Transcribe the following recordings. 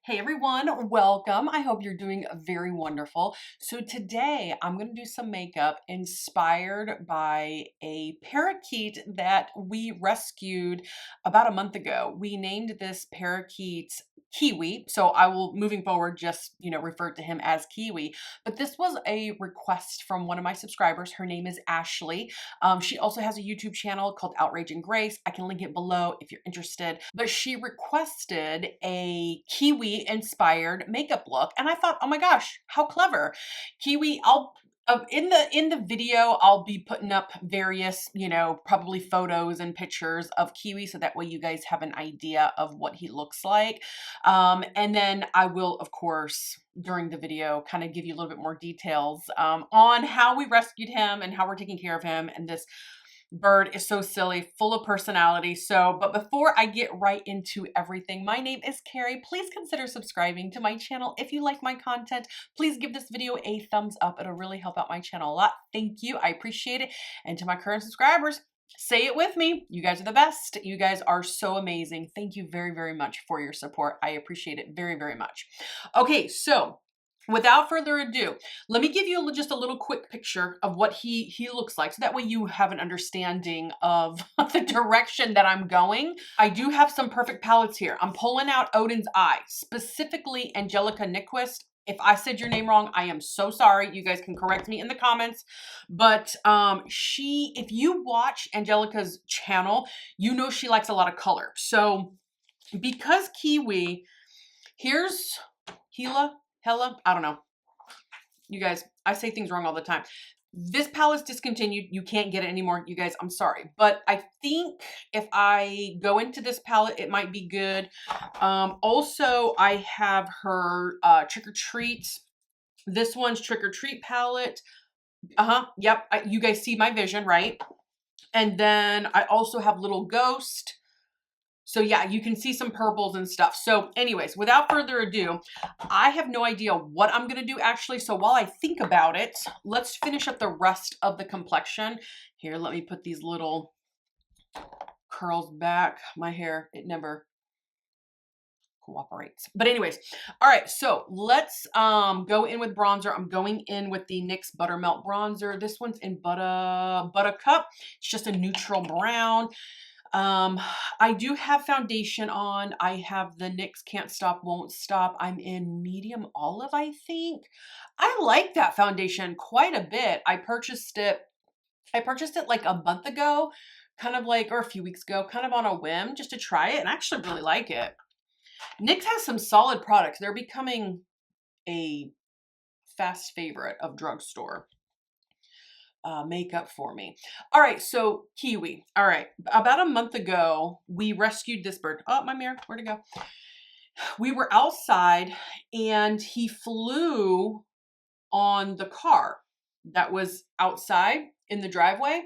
Hey everyone, welcome. I hope you're doing very wonderful. So today I'm going to do some makeup inspired by a parakeet that we rescued about a month ago. We named this parakeet Kiwi, so I will moving forward just, refer to him as Kiwi. But this was a request from one of my subscribers. Her name is Ashley. She also has a YouTube channel called Outrage and Grace. I can link it below if you're interested. But she requested a Kiwi inspired makeup look. And I thought, oh my gosh, how clever. Kiwi, in the video, I'll be putting up various, probably photos and pictures of Kiwi, so that way you guys have an idea of what he looks like. And then I will, of course, during the video, kind of give you a little bit more details on how we rescued him and how we're taking care of him. And this bird is so silly, full of personality. But before I get right into everything, my name is Carrie. Please consider subscribing to my channel. If you like my content, please give this video a thumbs up. It'll really help out my channel a lot. Thank you. I appreciate it. And to my current subscribers, say it with me. You guys are the best. You guys are so amazing. Thank you very, very much for your support. I appreciate it very, very much. Okay, so without further ado, let me give you just a little quick picture of what he looks like, so that way you have an understanding of the direction that I'm going. I do have some perfect palettes here. I'm pulling out Odin's Eye, specifically Angelica Nyquist. If I said your name wrong, I am so sorry. You guys can correct me in the comments. But if you watch Angelica's channel, you know she likes a lot of color. So because Kiwi, here's Hella, I don't know. You guys, I say things wrong all the time. This palette's discontinued. You can't get it anymore. You guys, I'm sorry. But I think if I go into this palette, it might be good. Also, I have her Trick or Treat. This one's Trick or Treat palette. Yep. You guys see my vision, right? And then I also have Little Ghost. So yeah, you can see some purples and stuff. So anyways, without further ado, I have no idea what I'm going to do actually. So while I think about it, let's finish up the rest of the complexion. Here, let me put these little curls back. My hair, it never cooperates. But anyways, all right, so let's go in with bronzer. I'm going in with the NYX Buttermelt Bronzer. This one's in Buttercup. It's just a neutral brown. I do have foundation on. I have the NYX Can't Stop, Won't Stop. I'm in medium olive, I think. I like that foundation quite a bit. I purchased it like a month ago, or a few weeks ago, kind of on a whim, just to try it, and I actually really like it. NYX has some solid products. They're becoming a fast favorite of drugstore makeup for me. All right, so Kiwi. All right, about a month ago, we rescued this bird. Oh, my mirror, where'd it go? We were outside and he flew on the car that was outside in the driveway.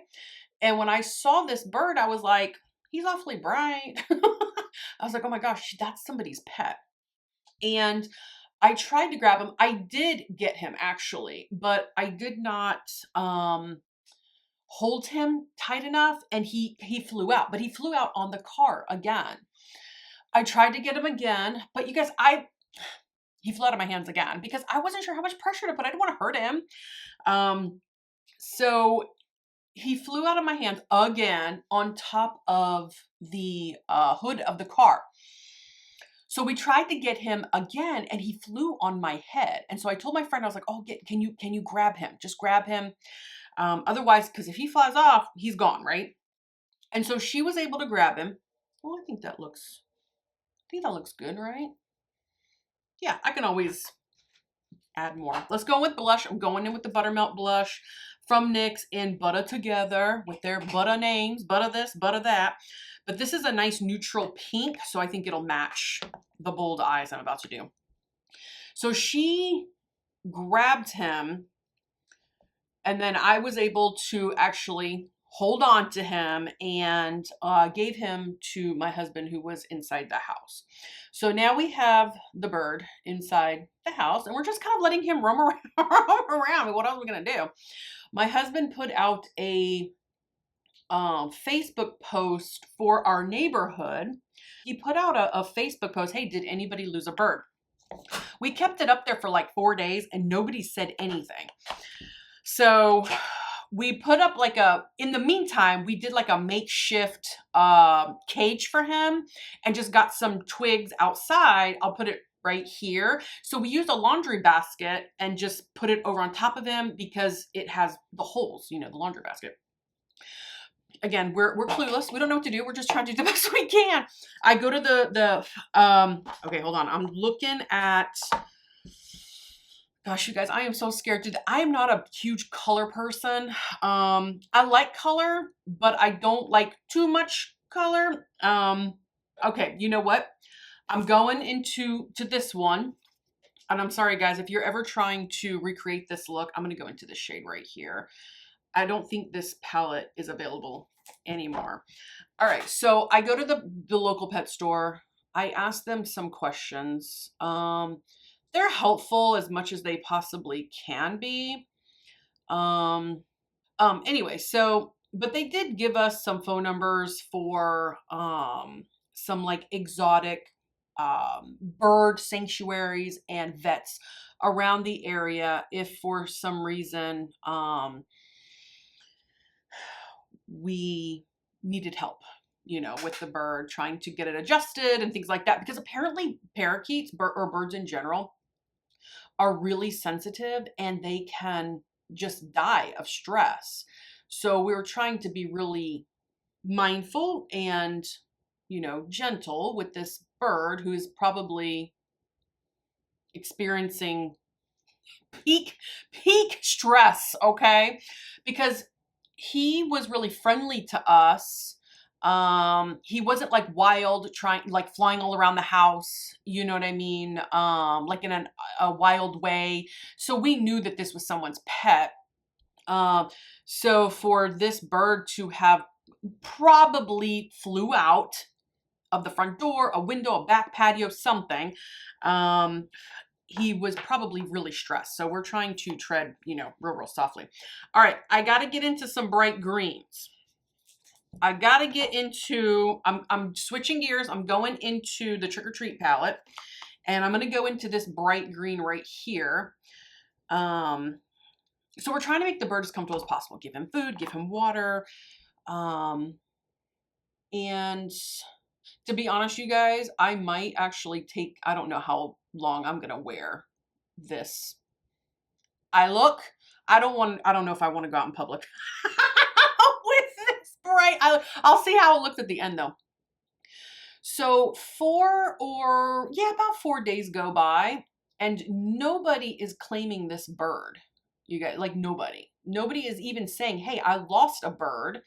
And when I saw this bird, I was like, he's awfully bright. I was like, oh my gosh, that's somebody's pet. And I tried to grab him. I did get him actually, but I did not hold him tight enough, and he flew out. But he flew out on the car again. I tried to get him again, but you guys, he flew out of my hands again because I wasn't sure how much pressure to put. I didn't want to hurt him. So he flew out of my hands again on top of the hood of the car. So we tried to get him again, and he flew on my head. And so I told my friend, I was like, oh, can you grab him? Just grab him. Otherwise, because if he flies off, he's gone, right? And so she was able to grab him. Well, I think that looks good, right? Yeah, I can always add more. Let's go with blush. I'm going in with the Buttermelt blush from NYX in Butter Together with their butter names, butter this, butter that. But this is a nice neutral pink, so I think it'll match the bold eyes I'm about to do. So she grabbed him, and then I was able to actually hold on to him and gave him to my husband who was inside the house. So now we have the bird inside the house, and we're just kind of letting him roam around. What else are we going to do? My husband put out a Facebook post for our neighborhood. He put out a Facebook post, hey, did anybody lose a bird? We kept it up there for like 4 days and nobody said anything. So we put up like in the meantime, we did like a makeshift cage for him and just got some twigs outside. I'll put it right here. So we used a laundry basket and just put it over on top of him because it has the holes, the laundry basket. Again, we're clueless. We don't know what to do. We're just trying to do the best we can. I go to okay, hold on. I'm looking at, gosh, you guys, I am so scared. I am not a huge color person. I like color, but I don't like too much color. Okay, you know what? I'm going into this one. And I'm sorry, guys, if you're ever trying to recreate this look, I'm going to go into the shade right here. I don't think this palette is available anymore. All right, so I go to the local pet store. I ask them some questions. They're helpful as much as they possibly can be. Anyway, but they did give us some phone numbers for some like exotic bird sanctuaries and vets around the area if for some reason we needed help, with the bird, trying to get it adjusted and things like that. Because apparently parakeets or birds in general are really sensitive and they can just die of stress. So we were trying to be really mindful and, gentle with this bird who's probably experiencing peak stress, okay? Because he was really friendly to us. He wasn't like wild, like flying all around the house, you know what I mean? Like in a wild way. So we knew that this was someone's pet. So for this bird to have probably flew out of the front door, a window, a back patio, something, he was probably really stressed. So we're trying to tread, real softly. All right, I got to get into some bright greens. I got to get into, I'm switching gears. I'm going into the Trick or Treat palette, and I'm going to go into this bright green right here. So we're trying to make the bird as comfortable as possible. Give him food, give him water. And to be honest, you guys, I might actually I don't know how long I'm going to wear this. I don't know if I want to go out in public with this bright. I'll see how it looks at the end though. So about 4 days go by and nobody is claiming this bird. You guys, like nobody is even saying, hey, I lost a bird.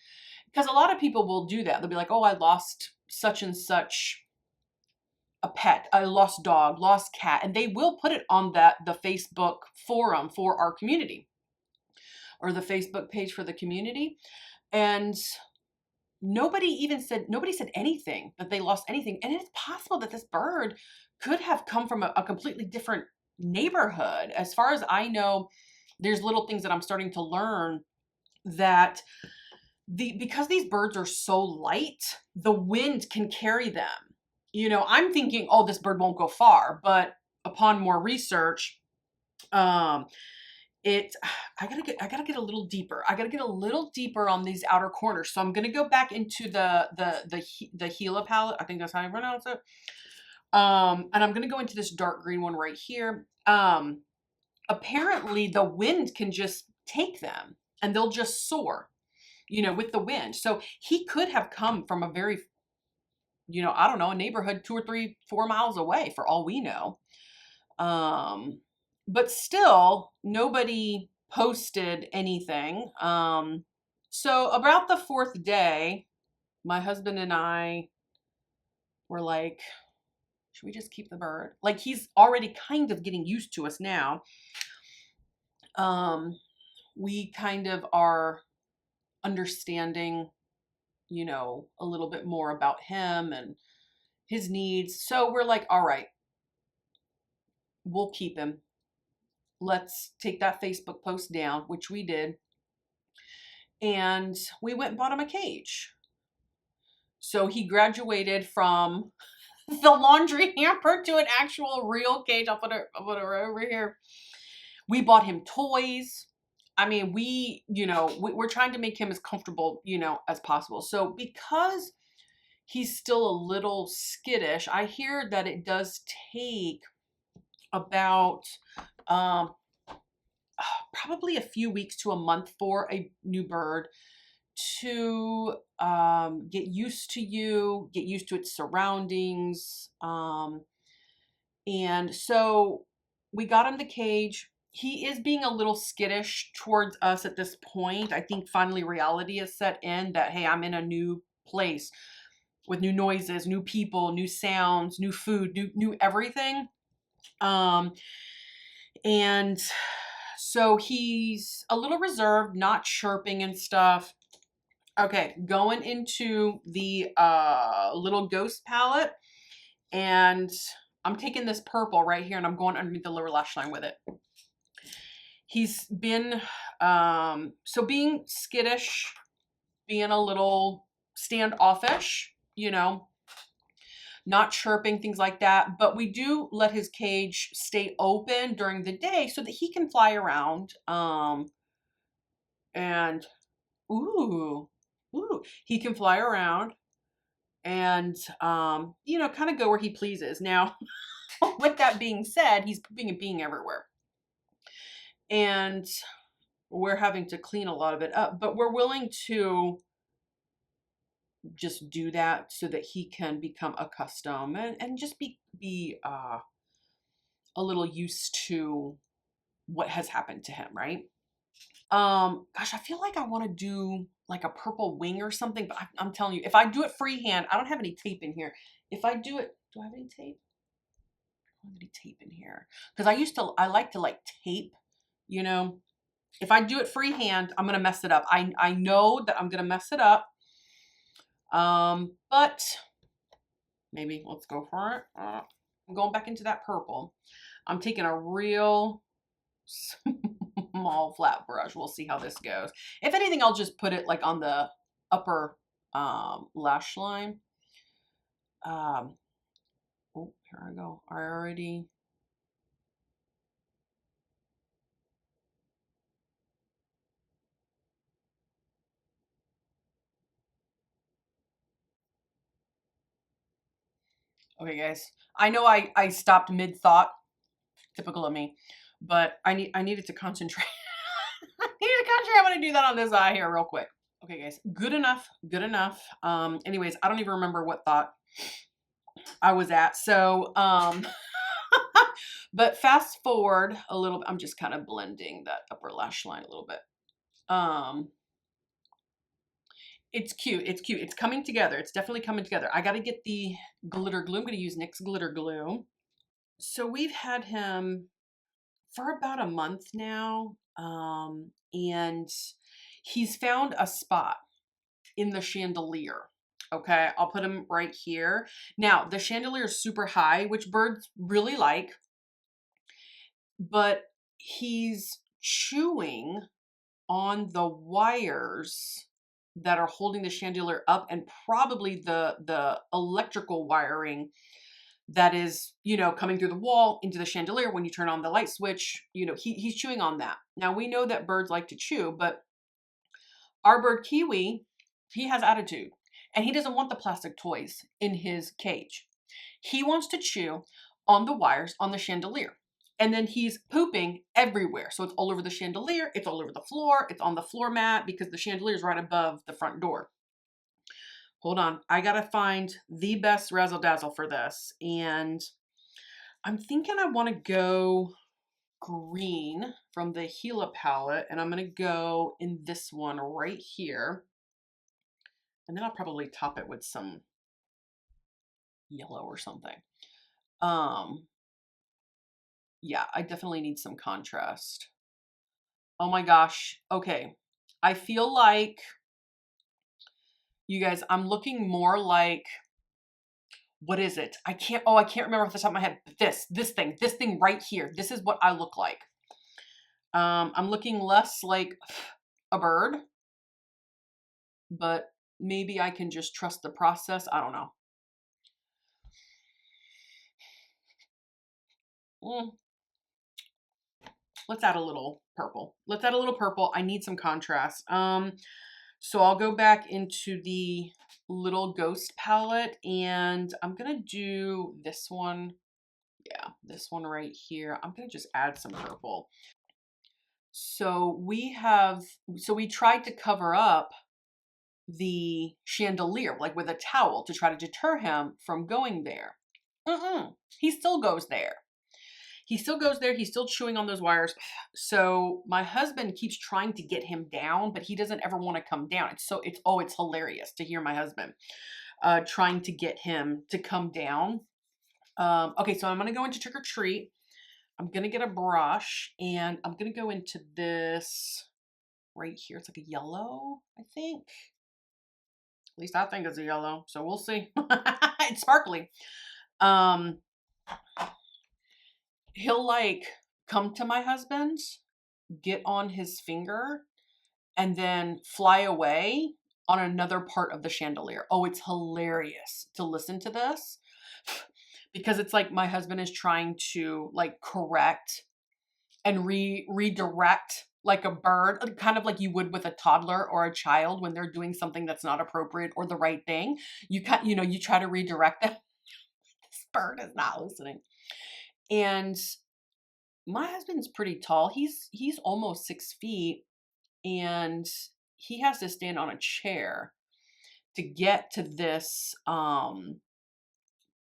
Because a lot of people will do that. They'll be like, oh, I lost such and such a pet. I lost dog, lost cat. And they will put it on the Facebook forum for our community or the Facebook page for the community. And nobody said anything that they lost anything. And it's possible that this bird could have come from a completely different neighborhood. As far as I know, there's little things that I'm starting to learn that because these birds are so light, the wind can carry them. I'm thinking, oh, this bird won't go far, but upon more research, I gotta get a little deeper. I gotta get a little deeper on these outer corners. So I'm gonna go back into the Gila palette. I think that's how I pronounce it. And I'm gonna go into this dark green one right here. Apparently the wind can just take them and they'll just soar, with the wind. So he could have come from a very, I don't know, a neighborhood 2 or 3, 4 miles away for all we know. But still, nobody posted anything. So about the 4th day, my husband and I were like, should we just keep the bird? Like, he's already kind of getting used to us now. We kind of are understanding, a little bit more about him and his needs. So we're like, all right, we'll keep him. Let's take that Facebook post down, which we did. And we went and bought him a cage. So he graduated from the laundry hamper to an actual real cage. I'll put her over here. We bought him toys. I mean, we're trying to make him as comfortable, as possible. So because he's still a little skittish, I hear that it does take about um, probably a few weeks to a month for a new bird to get used to you, get used to its surroundings. And so we got him the cage. He is being a little skittish towards us at this point. I think finally reality has set in that, hey, I'm in a new place with new noises, new people, new sounds, new food, new everything. Um, and so he's a little reserved, not chirping and stuff. Okay, going into the little ghost palette, and I'm taking this purple right here and I'm going underneath the lower lash line with it. He's been so being skittish, being a little standoffish, not chirping, things like that. But we do let his cage stay open during the day so that he can fly around. And ooh, he can fly around and kind of go where he pleases. Now, with that being said, he's pooping and peeing everywhere. And we're having to clean a lot of it up, but we're willing to just do that so that he can become accustomed and just be a little used to what has happened to him, right? Gosh, I feel like I want to do like a purple wing or something, but I'm telling you, if I do it freehand, I don't have any tape in here. If I do it, do I have any tape? I don't have any tape in here because I like to like tape, If I do it freehand, I'm gonna mess it up. I know that I'm gonna mess it up. But maybe let's go for it. I'm going back into that purple. I'm taking a real small flat brush. We'll see how this goes. If anything, I'll just put it like on the upper lash line. Oh, here I go. I already. Okay, guys. I know I stopped mid thought. Typical of me, but I needed to concentrate. I needed to concentrate. I'm gonna do that on this eye here real quick. Okay, guys. Good enough. Good enough. Anyways, I don't even remember what thought I was at. So, but fast forward a little bit. I'm just kind of blending that upper lash line a little bit. It's cute. It's cute. It's coming together. It's definitely coming together. I got to get the glitter glue. I'm going to use NYX glitter glue. So we've had him for about a month now. And he's found a spot in the chandelier. Okay, I'll put him right here. Now, the chandelier is super high, which birds really like, but he's chewing on the wires that are holding the chandelier up and probably the electrical wiring that is, coming through the wall into the chandelier when you turn on the light switch. He's chewing on that. Now, we know that birds like to chew, but our bird Kiwi, he has attitude and he doesn't want the plastic toys in his cage. He wants to chew on the wires on the chandelier. And then he's pooping everywhere. So it's all over the chandelier, it's all over the floor, it's on the floor mat because the chandelier is right above the front door. Hold on, I gotta find the best razzle dazzle for this. And I'm thinking I wanna go green from the Gila palette, and I'm gonna go in this one right here. And then I'll probably top it with some yellow or something. Yeah, I definitely need some contrast. Oh my gosh. Okay. I feel like, you guys, I'm looking more like, what is it? I can't remember off the top of my head. This thing right here. This is what I look like. I'm looking less like a bird, but maybe I can just trust the process. I don't know. Mm, let's add a little purple. Let's add a little purple. I need some contrast. So I'll go back into the little ghost palette and I'm gonna do this one. Yeah, this one right here. I'm gonna just add some purple. So we tried to cover up the chandelier, like with a towel to try to deter him from going there. He still goes there. He still goes there. He's still chewing on those wires. So my husband keeps trying to get him down, but he doesn't ever want to come down. It's hilarious to hear my husband trying to get him to come down. Okay, so I'm gonna go into trick or treat. I'm gonna get a brush and I'm gonna go into this right here. It's like a yellow, I think. At least I think it's a yellow. So we'll see. It's sparkly. Um, he'll like come to my husband's, get on his finger, and then fly away on another part of the chandelier. Oh, it's hilarious to listen to this because it's like my husband is trying to like correct and redirect like a bird, kind of like you would with a toddler or a child when they're doing something that's not appropriate or the right thing. You try to redirect them. This bird is not listening. And my husband's pretty tall. He's almost 6 feet, and he has to stand on a chair to get to this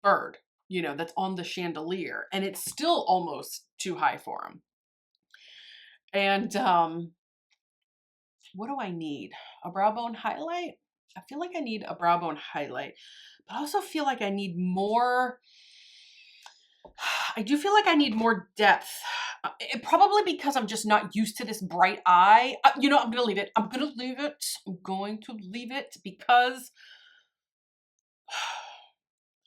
bird, that's on the chandelier, and it's still almost too high for him. And what do I need? A brow bone highlight? I feel like I need a brow bone highlight, but I also feel like I need more. I do feel like I need more depth. Probably because I'm just not used to this bright eye. I'm going to leave it. I'm going to leave it. I'm going to leave it because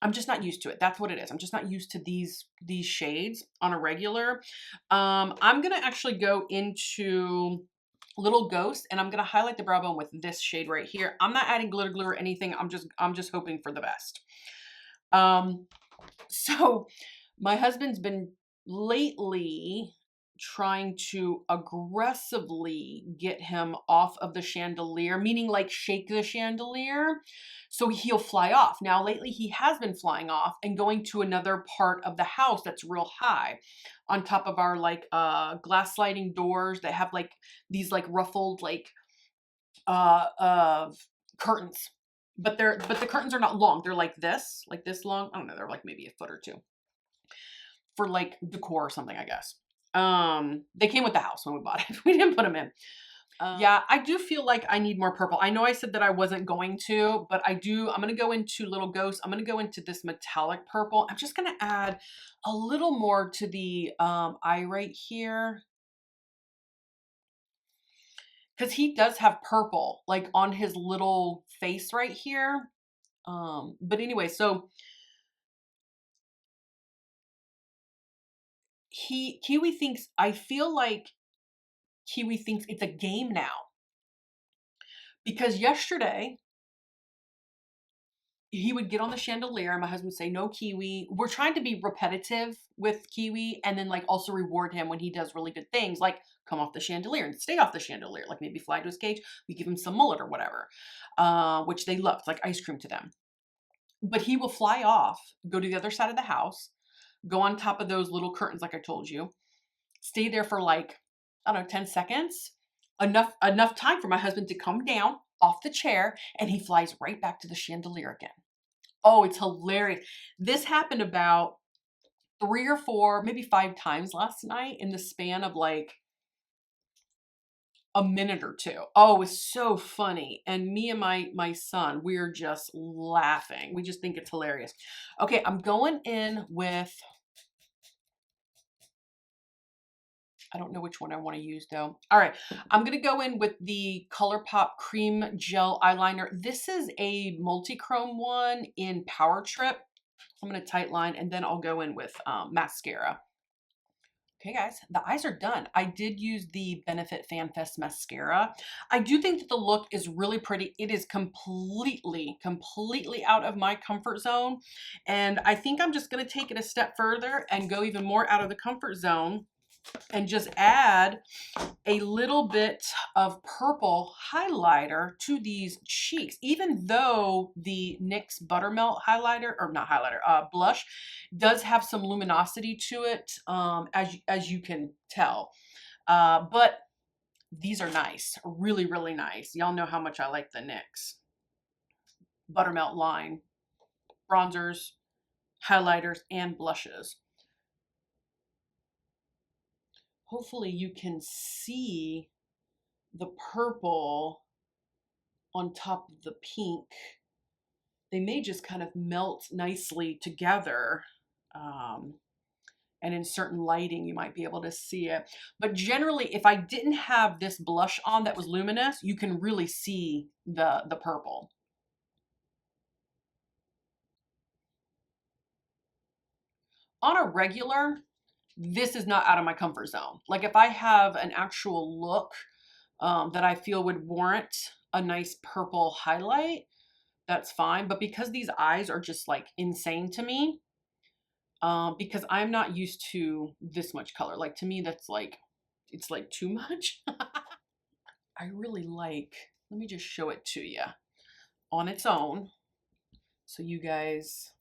I'm just not used to it. That's what it is. I'm just not used to these shades on a regular. I'm going to actually go into Little Ghost and I'm going to highlight the brow bone with this shade right here. I'm not adding glitter glue or anything. I'm just hoping for the best. So my husband's been lately trying to aggressively get him off of the chandelier, meaning like shake the chandelier so he'll fly off. Now, lately he has been flying off and going to another part of the house that's real high on top of our like glass sliding doors that have like these like ruffled like curtains. But the curtains are not long. They're like this long. I don't know. They're like maybe a foot or two for like decor or something, I guess. They came with the house when we bought it. We didn't put them in. Yeah, I do feel like I need more purple. I know I said that I wasn't going to, but I'm going to go into Little Ghost. I'm going to go into this metallic purple. I'm just going to add a little more to the eye right here. Because he does have purple like on his little face right here. But anyway, so I feel like Kiwi thinks it's a game now. Because yesterday, he would get on the chandelier and my husband would say, no, Kiwi. We're trying to be repetitive with Kiwi and then like also reward him when he does really good things, like come off the chandelier and stay off the chandelier, like maybe fly to his cage. We give him some mullet or whatever, which they love. It's like ice cream to them. But he will fly off, go to the other side of the house, go on top of those little curtains like I told you, stay there for like, I don't know, 10 seconds. Enough time for my husband to come down off the chair and he flies right back to the chandelier again. Oh, it's hilarious. This happened about 3 or 4, maybe 5 times last night in the span of like a minute or two. Oh, it was so funny. And me and my son, we're just laughing. We just think it's hilarious. Okay, I'm going in with, I don't know which one I want to use though. All right, I'm going to go in with the ColourPop Cream Gel Eyeliner. This is a multi-chrome one in Power Trip. I'm going to tight line and then I'll go in with mascara. Okay, guys, the eyes are done. I did use the Benefit Fan Fest mascara. I do think that the look is really pretty. It is completely out of my comfort zone. And I think I'm just going to take it a step further and go even more out of the comfort zone and just add a little bit of purple highlighter to these cheeks, even though the NYX Buttermelt highlighter, or not highlighter, blush does have some luminosity to it, as you can tell. But these are nice, really nice. Y'all know how much I like the NYX Buttermelt line bronzers, highlighters, and blushes. Hopefully you can see the purple on top of the pink. They may just kind of melt nicely together. And in certain lighting, you might be able to see it. But generally, if I didn't have this blush on that was luminous, you can really see the purple. On a regular, this is not out of my comfort zone. Like if I have an actual look that I feel would warrant a nice purple highlight, that's fine. But because these eyes are just like insane to me, because I'm not used to this much color. Like to me, that's like, it's like too much. I really like, let me just show it to you on its own so you guys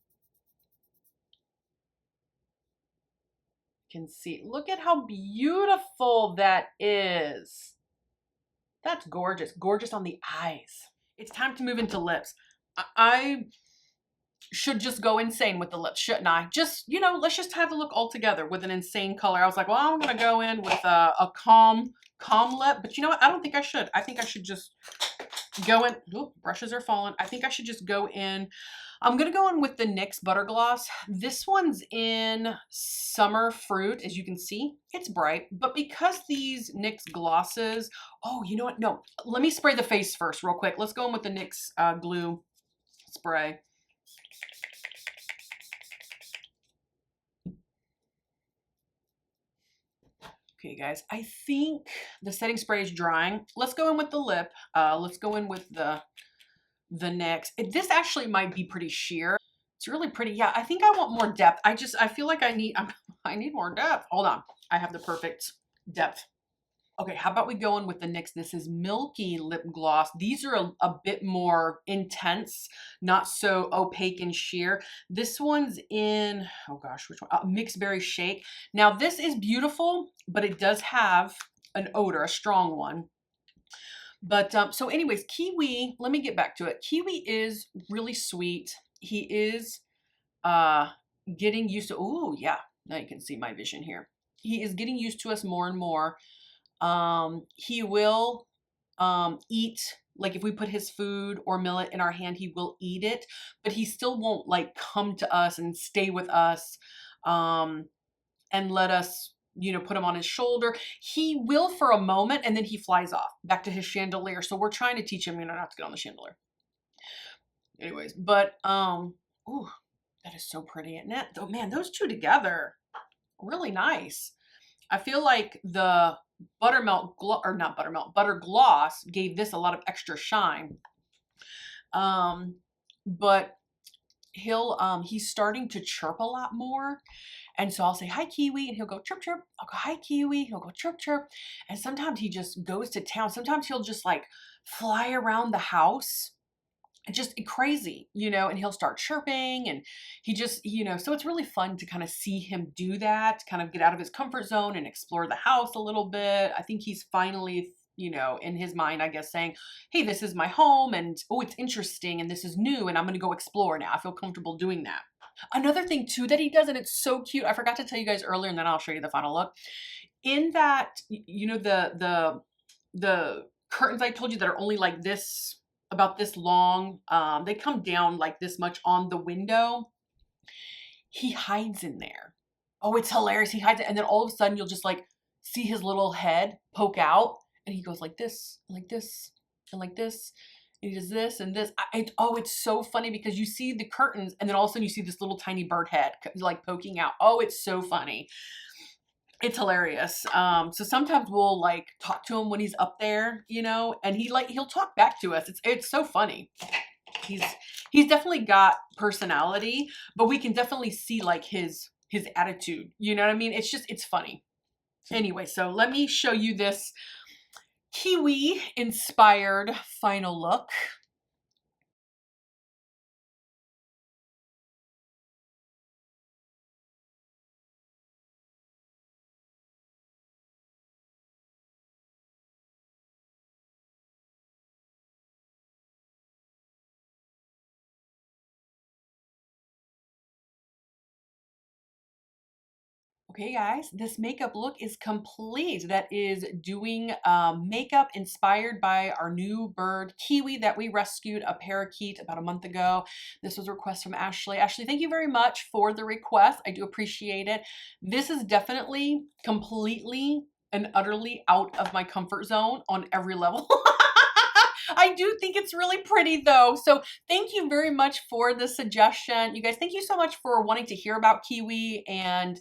can see. Look at how beautiful that is. That's gorgeous. Gorgeous on the eyes. It's time to move into lips. I should just go insane with the lips, shouldn't I? Just, you know, let's just have the look all together with an insane color. I was like, well, I'm going to go in with a calm lip. But you know what? I don't think I should. I think I should just go in. Oop, brushes are falling. I think I should just go in. I'm going to go in with the NYX Butter Gloss. This one's in Summer Fruit. As you can see, it's bright. But because these NYX glosses, oh, you know what? No, let me spray the face first real quick. Let's go in with the NYX glue spray. Okay, guys, I think the setting spray is drying. Let's go in with the lip. Let's go in with the NYX. This actually might be pretty sheer. It's really pretty. Yeah, I think I want more depth. I feel like I need more depth. Hold on. I have the perfect depth. Okay, how about we go in with the NYX? This is Milky Lip Gloss. These are a bit more intense, not so opaque and sheer. This one's in, oh gosh, which one? Mixed Berry Shake. Now this is beautiful, but it does have an odor, a strong one. But so anyways, Kiwi, let me get back to it. Kiwi is really sweet. He is getting used to, oh yeah, now you can see my vision here. He is getting used to us more and more. He will eat, like if we put his food or millet in our hand, he will eat it, but he still won't like come to us and stay with us and let us, you know, put him on his shoulder. He will for a moment and then he flies off back to his chandelier. So we're trying to teach him, you know, not to get on the chandelier. Anyways, but ooh, that is so pretty, isn't it? Oh man, those two together, really nice. I feel like the butter gloss gave this a lot of extra shine. But he's starting to chirp a lot more. And so I'll say, hi, Kiwi. And he'll go chirp, chirp. I'll go, hi, Kiwi. He'll go chirp, chirp. And sometimes he just goes to town. Sometimes he'll just like fly around the house. Just crazy, you know, and he'll start chirping and he just, you know, so it's really fun to kind of see him do that, kind of get out of his comfort zone and explore the house a little bit. I think he's finally, you know, in his mind, I guess, saying, hey, this is my home and oh, it's interesting and this is new and I'm going to go explore now. I feel comfortable doing that. Another thing too that he does, and it's so cute, I forgot to tell you guys earlier and then I'll show you the final look. In that, you know, the curtains I told you that are only like this, about this long, they come down like this much on the window. He hides in there. Oh, it's hilarious. He hides it. And then all of a sudden you'll just like see his little head poke out and he goes like this, like this, and like this. And he does this and this. Oh, it's so funny because you see the curtains and then all of a sudden you see this little tiny bird head like poking out. Oh, it's so funny. It's hilarious. So sometimes we'll like talk to him when he's up there, you know, and he'll talk back to us. It's so funny. He's he's definitely got personality, but we can definitely see like his attitude. You know what I mean? It's funny. Anyway, so let me show you this Kiwi inspired final look. Okay, guys, this makeup look is complete. That is doing makeup inspired by our new bird, Kiwi, that we rescued, a parakeet, about a month ago. This was a request from Ashley. Ashley, thank you very much for the request. I do appreciate it. This is definitely completely and utterly out of my comfort zone on every level. I do think it's really pretty though. So thank you very much for the suggestion. You guys, thank you so much for wanting to hear about Kiwi, and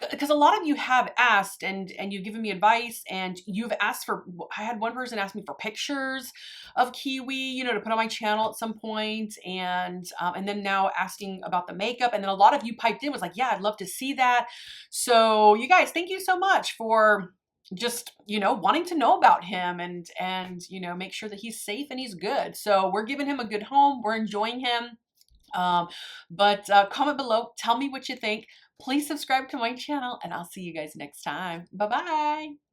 because a lot of you have asked and you've given me advice, and you've asked for, I had one person ask me for pictures of Kiwi, you know, to put on my channel at some point, and then now asking about the makeup, and then a lot of you piped in was like, yeah, I'd love to see that. So you guys, thank you so much for just, you know, wanting to know about him, and you know, make sure that he's safe and he's good. So we're giving him a good home, we're enjoying him. But comment below, tell me what you think. Please subscribe to my channel, and I'll see you guys next time. Bye bye.